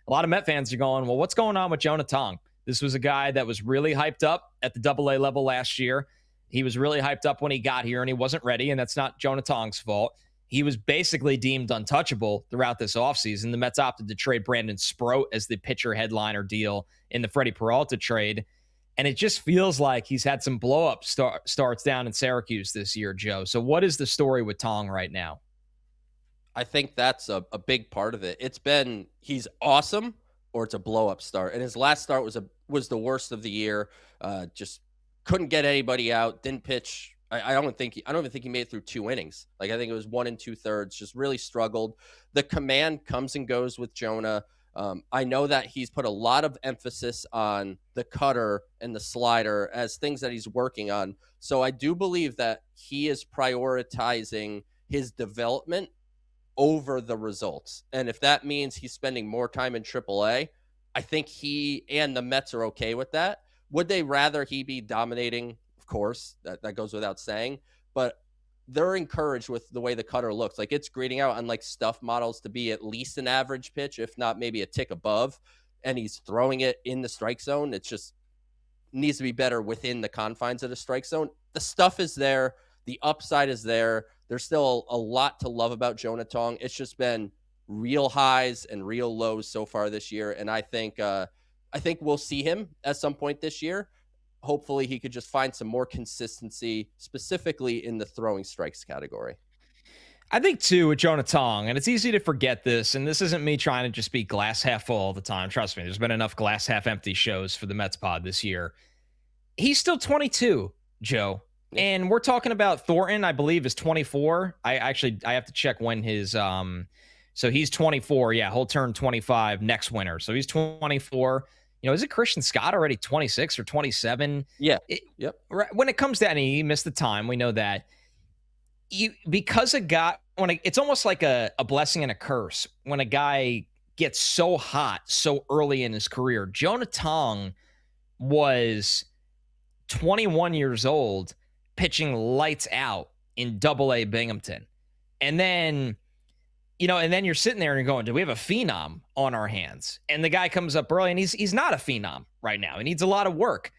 a lot of Met fans are going, well, what's going on with Jonah Tong? This was a guy that was really hyped up at the AA level last year. He was really hyped up when he got here, and he wasn't ready, and that's not Jonah Tong's fault. He was basically deemed untouchable throughout this offseason. The Mets opted to trade Brandon Sproat as the pitcher headliner deal in the Freddie Peralta trade. And it just feels like he's had some blow-up starts down in Syracuse this year, Joe. So what is the story with Tong right now? I think that's a big part of it. It's been he's awesome or it's a blow-up start. And his last start was the worst of the year. Just couldn't get anybody out, didn't pitch. I don't even think he made it through 2 innings. Like, I think it was 1 2/3, just really struggled. The command comes and goes with Jonah. I know that he's put a lot of emphasis on the cutter and the slider as things that he's working on. So I do believe that he is prioritizing his development over the results. And if that means he's spending more time in AAA, I think he and the Mets are okay with that. Would they rather he be dominating? Of course, that goes without saying. But they're encouraged with the way the cutter looks. Like, it's grading out on like stuff models to be at least an average pitch, if not maybe a tick above. And he's throwing it in the strike zone. It just needs to be better within the confines of the strike zone. The stuff is there. The upside is there. There's still a lot to love about Jonah Tong. It's just been real highs and real lows so far this year. And I think we'll see him at some point this year. Hopefully he could just find some more consistency, specifically in the throwing strikes category. I think, too, with Jonah Tong, and it's easy to forget this, and this isn't me trying to just be glass half full all the time. Trust me, there's been enough glass half empty shows for the Mets pod this year. He's still 22, Joe. Yeah. And we're talking about Thornton, I believe, is 24. I have to check when his so he's 24. Yeah, he'll turn 25 next winter. So he's 24. Is it Christian Scott already 26 or 27? Yeah. Yep. When it comes to he missed the time. We know that. Because a guy, it's almost like a blessing and a curse when a guy gets so hot so early in his career. Jonah Tong was 21 years old, pitching lights out in AA Binghamton. And then, you're sitting there and you're going, do we have a phenom on our hands? And the guy comes up early, and he's not a phenom right now. He needs a lot of work.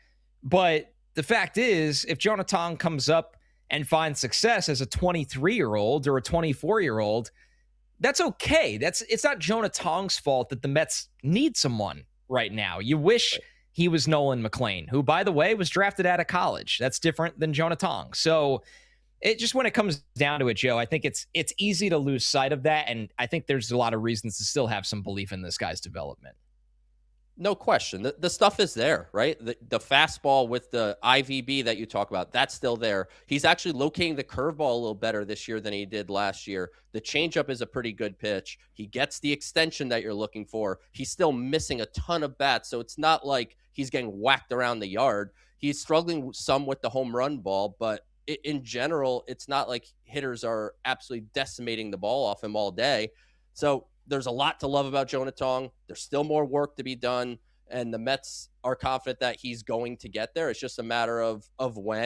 But the fact is, if Jonah Tong comes up and finds success as a 23-year-old or a 24-year-old, that's okay. It's not Jonah Tong's fault that the Mets need someone right now. You wish he was Nolan McLean, who, by the way, was drafted out of college. That's different than Jonah Tong. So when it comes down to it, Joe, I think it's easy to lose sight of that, and I think there's a lot of reasons to still have some belief in this guy's development. No question. The stuff is there, right? The fastball with the IVB that you talk about, that's still there. He's actually locating the curveball a little better this year than he did last year. The changeup is a pretty good pitch. He gets the extension that you're looking for. He's still missing a ton of bats, so it's not like he's getting whacked around the yard. He's struggling some with the home run ball, but in general, it's not like hitters are absolutely decimating the ball off him all day. So there's a lot to love about Jonah Tong. There's still more work to be done, and the Mets are confident that he's going to get there. It's just a matter of when.